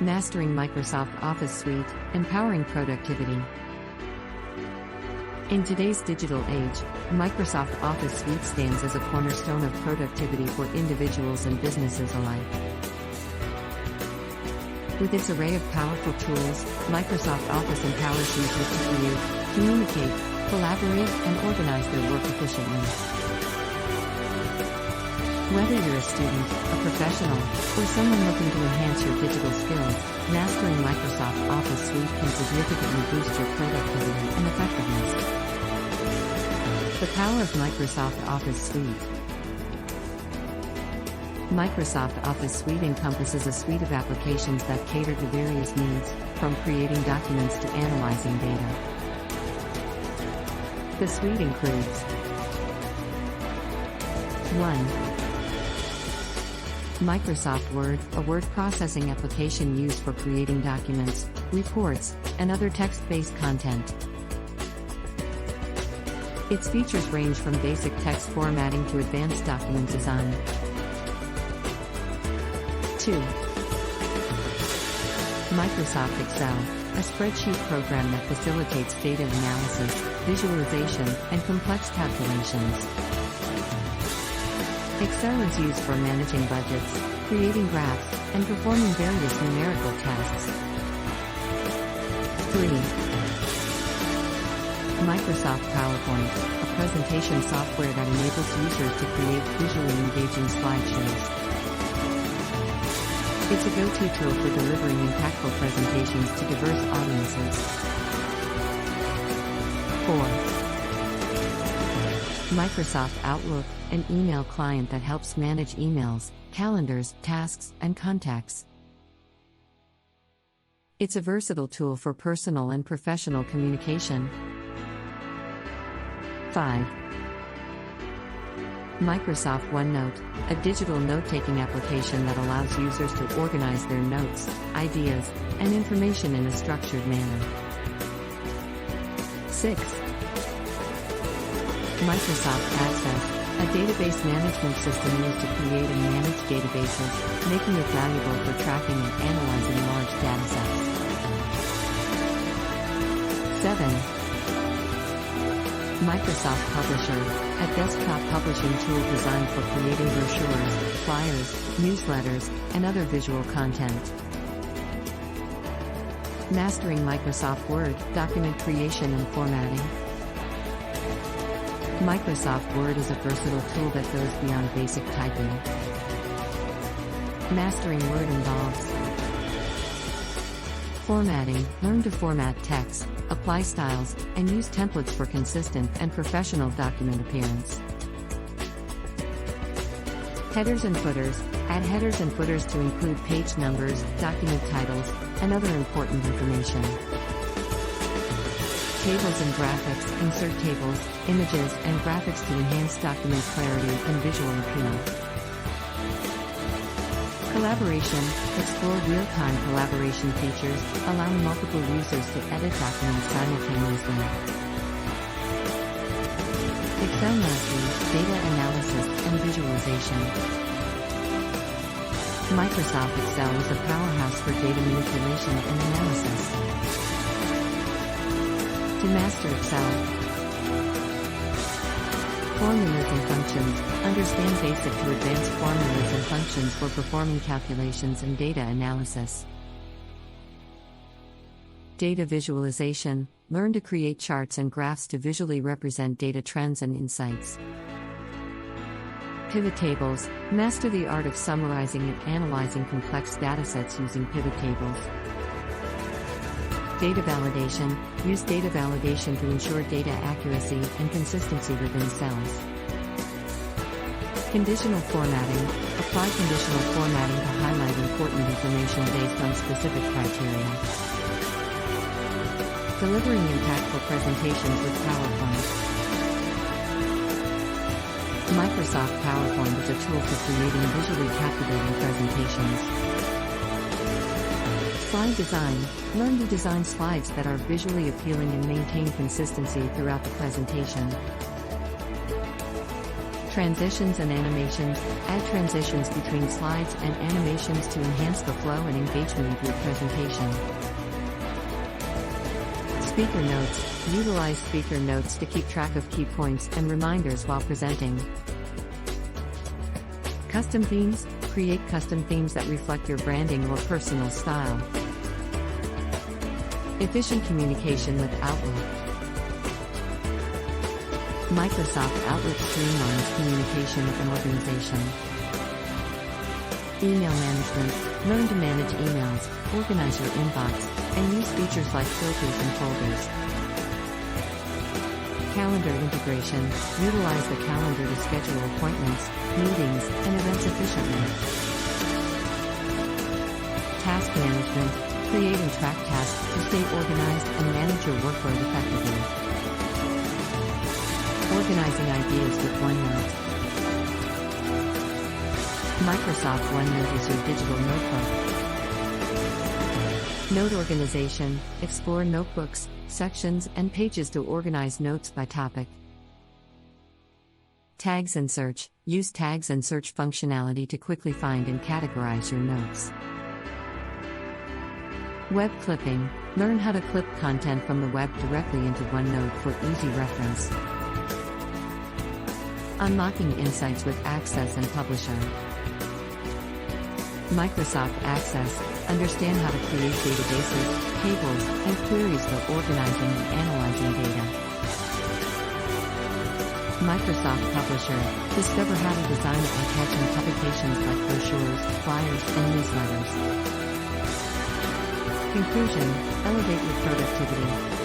Mastering Microsoft Office Suite, Empowering Productivity. In today's digital age, Microsoft Office Suite stands as a cornerstone of productivity for individuals and businesses alike. With its array of powerful tools, Microsoft Office empowers users to create, communicate, collaborate, and organize their work efficiently. Whether you're a student, a professional, or someone looking to enhance your digital skills, mastering Microsoft Office Suite can significantly boost your productivity and effectiveness. The power of Microsoft Office Suite. Microsoft Office Suite encompasses a suite of applications that cater to various needs, from creating documents to analyzing data. The suite includes 1. Microsoft Word, a word processing application used for creating documents, reports, and other text-based content. Its features range from basic text formatting to advanced document design. 2. Microsoft Excel, a spreadsheet program that facilitates data analysis, visualization, and complex calculations. Excel is used for managing budgets, creating graphs, and performing various numerical tasks. 3. Microsoft PowerPoint, a presentation software that enables users to create visually engaging slideshows. It's a go-to tool for delivering impactful presentations to diverse audiences. 4. Microsoft Outlook, an email client that helps manage emails, calendars, tasks, and contacts. It's a versatile tool for personal and professional communication. 5. Microsoft OneNote, a digital note-taking application that allows users to organize their notes, ideas, and information in a structured manner. 6. Microsoft Access, a database management system used to create and manage databases, making it valuable for tracking and analyzing large datasets. 7. Microsoft Publisher, a desktop publishing tool designed for creating brochures, flyers, newsletters, and other visual content. Mastering Microsoft Word, document creation and formatting. Microsoft Word is a versatile tool that goes beyond basic typing. Mastering Word involves formatting, learn to format text, apply styles, and use templates for consistent and professional document appearance. Headers and footers, add headers and footers to include page numbers, document titles, and other important information. Tables and graphics, insert tables, images, and graphics to enhance document clarity and visual appeal. Collaboration, explore real-time collaboration features, allowing multiple users to edit documents simultaneously. Excel mastery, data analysis, and visualization. Microsoft Excel is a powerhouse for data manipulation and analysis. To master Excel, formulas and functions, understand basic to advanced formulas and functions for performing calculations and data analysis. Data visualization, learn to create charts and graphs to visually represent data trends and insights. Pivot tables, master the art of summarizing and analyzing complex datasets using pivot tables. Data validation, use data validation to ensure data accuracy and consistency within cells. Conditional formatting, apply conditional formatting to highlight important information based on specific criteria. Delivering impactful presentations with PowerPoint. Microsoft PowerPoint is a tool for creating visually captivating presentations. Slide design, learn to design slides that are visually appealing and maintain consistency throughout the presentation. Transitions and animations. Add transitions between slides and animations to enhance the flow and engagement of your presentation. Speaker notes. Utilize speaker notes to keep track of key points and reminders while presenting. Custom themes. Create custom themes that reflect your branding or personal style. Efficient communication with Outlook. Microsoft Outlook streamlines communication with an organization. Email management. Learn to manage emails, organize your inbox, and use features like filters and folders. Calendar integration. Utilize the calendar to schedule appointments, meetings, and events efficiently. Task management. Create and track tasks to stay organized and manage your workload effectively. Organizing ideas with OneNote. Microsoft OneNote is your digital notebook. Note organization. Explore notebooks, sections, and pages to organize notes by topic. Tags and search. Use tags and search functionality to quickly find and categorize your notes. Web clipping. Learn how to clip content from the web directly into OneNote for easy reference. Unlocking insights with Access and Publisher. Microsoft Access. Understand how to create databases, tables, and queries for organizing and analyzing data. Microsoft Publisher. Discover how to design eye-catching publications like brochures, flyers, and newsletters. Conclusion. Elevate your productivity.